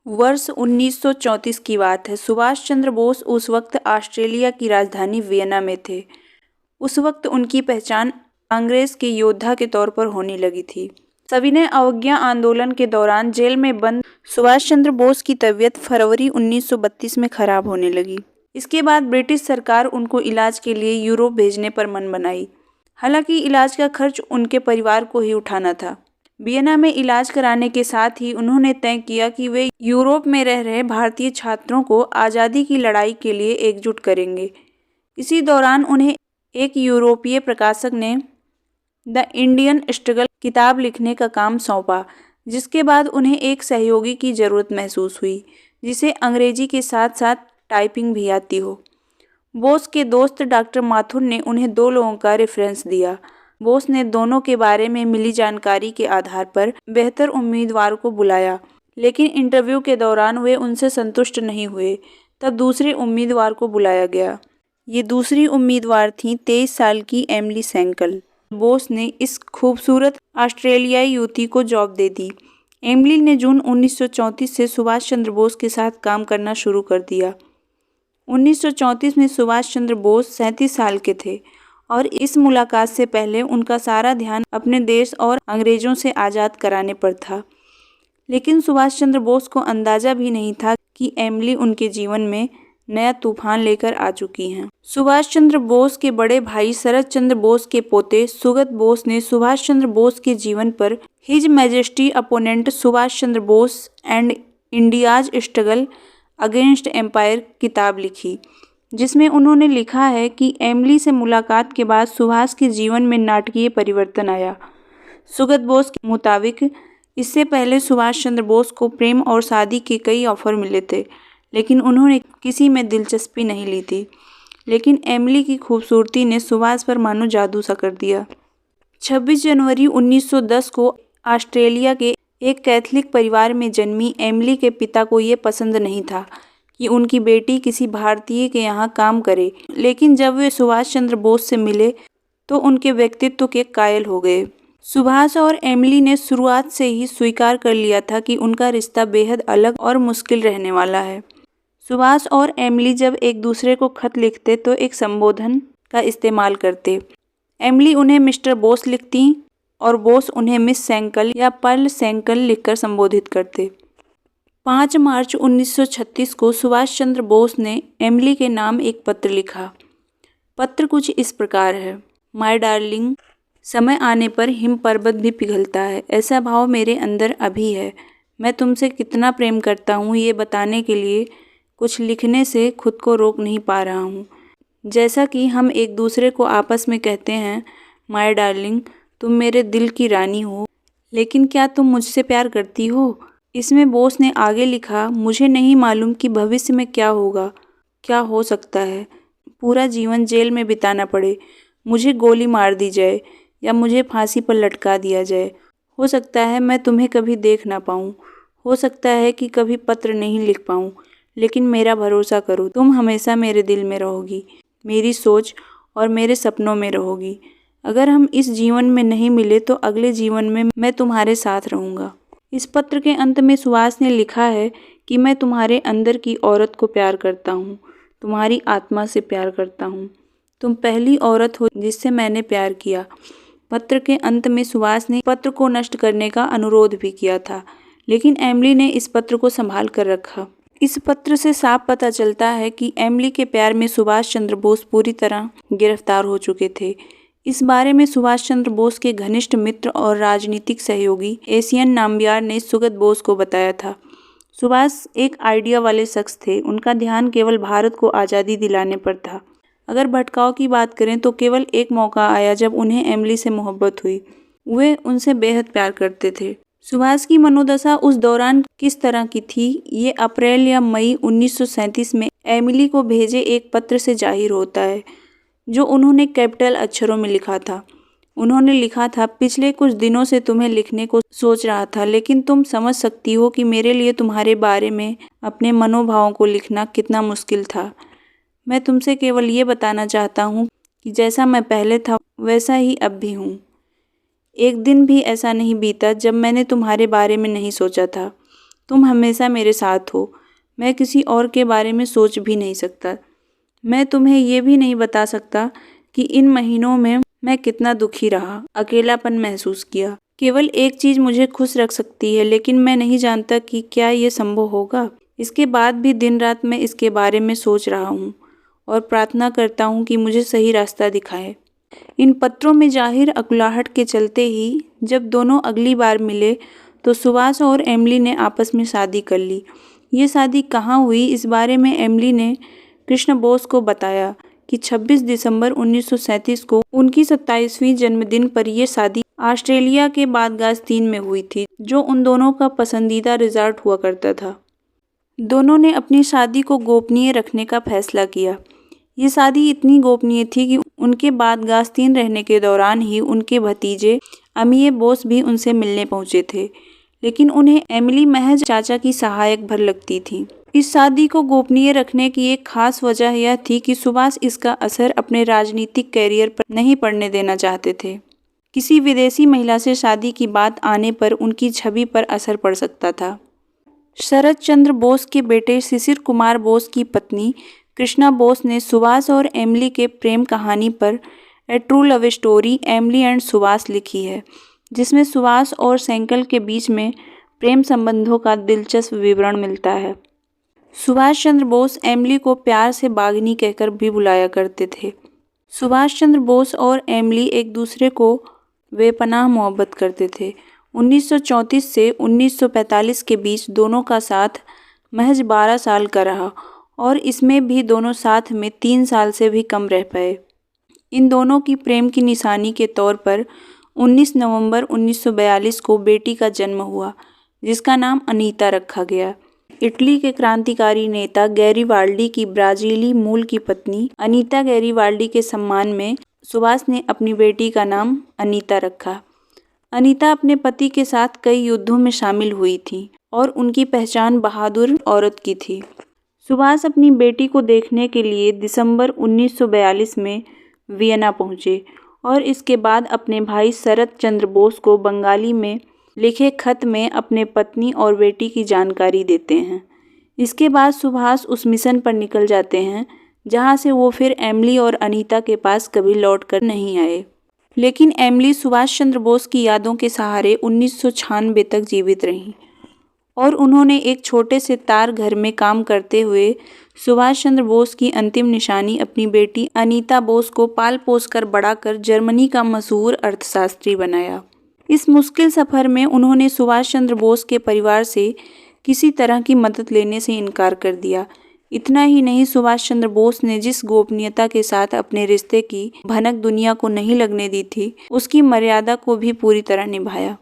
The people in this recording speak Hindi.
वर्ष 1934 की बात है। सुभाष चंद्र बोस उस वक्त ऑस्ट्रेलिया की राजधानी वियना में थे। उस वक्त उनकी पहचान कांग्रेस के योद्धा के तौर पर होने लगी थी। सविनय अवज्ञा आंदोलन के दौरान जेल में बंद सुभाष चंद्र बोस की तबीयत फरवरी 1932 में खराब होने लगी। इसके बाद ब्रिटिश सरकार उनको इलाज के लिए यूरोप भेजने पर मन बनाई। हालांकि इलाज का खर्च उनके परिवार को ही उठाना था। वियना में इलाज कराने के साथ ही उन्होंने तय किया कि वे यूरोप में रह रहे भारतीय छात्रों को आज़ादी की लड़ाई के लिए एकजुट करेंगे। इसी दौरान उन्हें एक यूरोपीय प्रकाशक ने द इंडियन स्ट्रगल किताब लिखने का काम सौंपा, जिसके बाद उन्हें एक सहयोगी की ज़रूरत महसूस हुई जिसे अंग्रेजी के साथ साथ टाइपिंग भी आती हो। बोस के दोस्त डॉक्टर माथुर ने उन्हें 2 लोगों का रेफरेंस दिया। बोस ने दोनों के बारे में मिली जानकारी के आधार पर बेहतर उम्मीदवार को बुलाया, लेकिन इंटरव्यू के दौरान वे उनसे संतुष्ट नहीं हुए। तब दूसरे उम्मीदवार को बुलाया गया। ये दूसरी उम्मीदवार थीं 23 साल की एमिली सेंकल। बोस ने इस खूबसूरत ऑस्ट्रेलियाई युवती को जॉब दे दी। एमिली ने जून 1934 से सुभाष चंद्र बोस के साथ काम करना शुरू कर दिया। 1934 में सुभाष चंद्र बोस 37 साल के थे और इस मुलाकात से पहले उनका सारा ध्यान अपने देश और अंग्रेजों से आज़ाद कराने पर था। लेकिन सुभाष चंद्र बोस को अंदाजा भी नहीं था कि एमिली उनके जीवन में नया तूफान लेकर आ चुकी हैं। सुभाष चंद्र बोस के बड़े भाई शरद चंद्र बोस के पोते सुगत बोस ने सुभाष चंद्र बोस के जीवन पर his majesty opponent Subhash Chandra Bose and India's struggle against empire किताब लिखी, जिसमें उन्होंने लिखा है कि एमिली से मुलाकात के बाद सुभाष के जीवन में नाटकीय परिवर्तन आया। सुगत बोस के मुताबिक इससे पहले सुभाष चंद्र बोस को प्रेम और शादी के कई ऑफर मिले थे, लेकिन उन्होंने किसी में दिलचस्पी नहीं ली थी। लेकिन एमिली की खूबसूरती ने सुभाष पर मानो जादू सा कर दिया। 26 जनवरी 1910 को ऑस्ट्रेलिया के एक कैथलिक परिवार में जन्मी एमिली के पिता को ये पसंद नहीं था कि उनकी बेटी किसी भारतीय के यहाँ काम करे, लेकिन जब वे सुभाष चंद्र बोस से मिले तो उनके व्यक्तित्व के कायल हो गए। सुभाष और एमिली ने शुरुआत से ही स्वीकार कर लिया था कि उनका रिश्ता बेहद अलग और मुश्किल रहने वाला है। सुभाष और एमिली जब एक दूसरे को खत लिखते तो एक संबोधन का इस्तेमाल करते। एमिली उन्हें मिस्टर बोस लिखती और बोस उन्हें मिस सेंकल या पर्ल सेंकल लिखकर संबोधित करते। 5 मार्च 1936 को सुभाष चंद्र बोस ने एमिली के नाम एक पत्र लिखा। पत्र कुछ इस प्रकार है। माय डार्लिंग, समय आने पर हिम पर्वत भी पिघलता है, ऐसा भाव मेरे अंदर अभी है। मैं तुमसे कितना प्रेम करता हूँ ये बताने के लिए कुछ लिखने से खुद को रोक नहीं पा रहा हूँ। जैसा कि हम एक दूसरे को आपस में कहते हैं, माय डार्लिंग, तुम मेरे दिल की रानी हो, लेकिन क्या तुम मुझसे प्यार करती हो? इसमें बोस ने आगे लिखा, मुझे नहीं मालूम कि भविष्य में क्या होगा, क्या हो सकता है। पूरा जीवन जेल में बिताना पड़े, मुझे गोली मार दी जाए या मुझे फांसी पर लटका दिया जाए। हो सकता है मैं तुम्हें कभी देख ना पाऊँ, हो सकता है कि कभी पत्र नहीं लिख पाऊँ, लेकिन मेरा भरोसा करो, तुम हमेशा मेरे दिल में रहोगी, मेरी सोच और मेरे सपनों में रहोगी। अगर हम इस जीवन में नहीं मिले तो अगले जीवन में मैं तुम्हारे साथ रहूँगा। इस पत्र के अंत में सुभाष ने लिखा है कि मैं तुम्हारे अंदर की औरत को प्यार करता हूँ, तुम्हारी आत्मा से प्यार करता हूँ। तुम पहली औरत हो जिससे मैंने प्यार किया। पत्र के अंत में सुभाष ने पत्र को नष्ट करने का अनुरोध भी किया था, लेकिन एमिली ने इस पत्र को संभाल कर रखा। इस पत्र से साफ पता चलता है कि एमिली के प्यार में सुभाष चंद्र बोस पूरी तरह गिरफ्तार हो चुके थे। इस बारे में सुभाष चंद्र बोस के घनिष्ठ मित्र और राजनीतिक सहयोगी एशियन नाम्बियार ने सुगत बोस को बताया था। सुभाष एक आइडिया वाले शख्स थे, उनका ध्यान केवल भारत को आज़ादी दिलाने पर था। अगर भटकाव की बात करें तो केवल एक मौका आया जब उन्हें एमिली से मोहब्बत हुई। वे उनसे बेहद प्यार करते थे। सुभाष की मनोदशा उस दौरान किस तरह की थी, ये अप्रैल या मई 1937 में एमिली को भेजे एक पत्र से जाहिर होता है, जो उन्होंने कैपिटल अक्षरों में लिखा था। उन्होंने लिखा था, पिछले कुछ दिनों से तुम्हें लिखने को सोच रहा था, लेकिन तुम समझ सकती हो कि मेरे लिए तुम्हारे बारे में अपने मनोभावों को लिखना कितना मुश्किल था। मैं तुमसे केवल ये बताना चाहता हूँ कि जैसा मैं पहले था वैसा ही अब भी हूँ। एक दिन भी ऐसा नहीं बीता जब मैंने तुम्हारे बारे में नहीं सोचा था। तुम हमेशा मेरे साथ हो। मैं किसी और के बारे में सोच भी नहीं सकता। मैं तुम्हें ये भी नहीं बता सकता कि इन महीनों में मैं कितना दुखी रहा, अकेलापन महसूस किया। केवल एक चीज़ मुझे खुश रख सकती है, लेकिन मैं नहीं जानता कि क्या ये संभव होगा। इसके बाद भी दिन रात मैं इसके बारे में सोच रहा हूँ और प्रार्थना करता हूँ कि मुझे सही रास्ता दिखाए। इन पत्रों में जाहिर अकुलाहट के चलते ही जब दोनों अगली बार मिले तो सुभाष और एमिली ने आपस में शादी कर ली। ये शादी कहाँ हुई, इस बारे में एमिली ने कृष्ण बोस को बताया कि 26 दिसंबर 1937 को उनकी 27वीं जन्मदिन पर यह शादी ऑस्ट्रेलिया के बादगास्तीन में हुई थी, जो उन दोनों का पसंदीदा रिजॉर्ट हुआ करता था। दोनों ने अपनी शादी को गोपनीय रखने का फैसला किया। ये शादी इतनी गोपनीय थी कि उनके बादगास्तीन रहने के दौरान ही उनके भतीजे अमिये बोस भी उनसे मिलने पहुंचे थे, लेकिन उन्हें एमिली महज चाचा की सहायक भर लगती थी। इस शादी को गोपनीय रखने की एक खास वजह यह थी कि सुभाष इसका असर अपने राजनीतिक कैरियर पर नहीं पड़ने देना चाहते थे। किसी विदेशी महिला से शादी की बात आने पर उनकी छवि पर असर पड़ सकता था। शरद चंद्र बोस के बेटे शिशिर कुमार बोस की पत्नी कृष्णा बोस ने सुभाष और एमिली के प्रेम कहानी पर a true love story Emily and Subhash लिखी है, जिसमें सुभाष और सेंकल के बीच में प्रेम संबंधों का दिलचस्प विवरण मिलता है। सुभाष चंद्र बोस एमिली को प्यार से बाघनी कहकर भी बुलाया करते थे। सुभाष चंद्र बोस और एमिली एक दूसरे को बेपनाह मोहब्बत करते थे। 1934 से 1945 के बीच दोनों का साथ महज 12 साल का रहा और इसमें भी दोनों साथ में 3 साल से भी कम रह पाए। इन दोनों की प्रेम की निशानी के तौर पर 19 नवंबर 1942 को बेटी का जन्म हुआ, जिसका नाम अनीता रखा गया। इटली के क्रांतिकारी नेता गैरीवाल्डी की ब्राजीली मूल की पत्नी अनीता गैरीवाल्डी के सम्मान में सुभाष ने अपनी बेटी का नाम अनीता रखा। अनीता अपने पति के साथ कई युद्धों में शामिल हुई थी और उनकी पहचान बहादुर औरत की थी। सुभाष अपनी बेटी को देखने के लिए दिसंबर 1942 में वियना पहुंचे और इसके बाद अपने भाई शरद चंद्र बोस को बंगाली में लिखे खत में अपने पत्नी और बेटी की जानकारी देते हैं। इसके बाद सुभाष उस मिशन पर निकल जाते हैं जहां से वो फिर एमिली और अनीता के पास कभी लौट कर नहीं आए। लेकिन एमिली सुभाष चंद्र बोस की यादों के सहारे 1996 तक जीवित रहीं और उन्होंने एक छोटे से तार घर में काम करते हुए सुभाष चंद्र बोस की अंतिम निशानी अपनी बेटी अनीता बोस को पाल पोस कर बड़ा कर जर्मनी का मशहूर अर्थशास्त्री बनाया। इस मुश्किल सफ़र में उन्होंने सुभाष चंद्र बोस के परिवार से किसी तरह की मदद लेने से इनकार कर दिया। इतना ही नहीं, सुभाष चंद्र बोस ने जिस गोपनीयता के साथ अपने रिश्ते की भनक दुनिया को नहीं लगने दी थी, उसकी मर्यादा को भी पूरी तरह निभाया।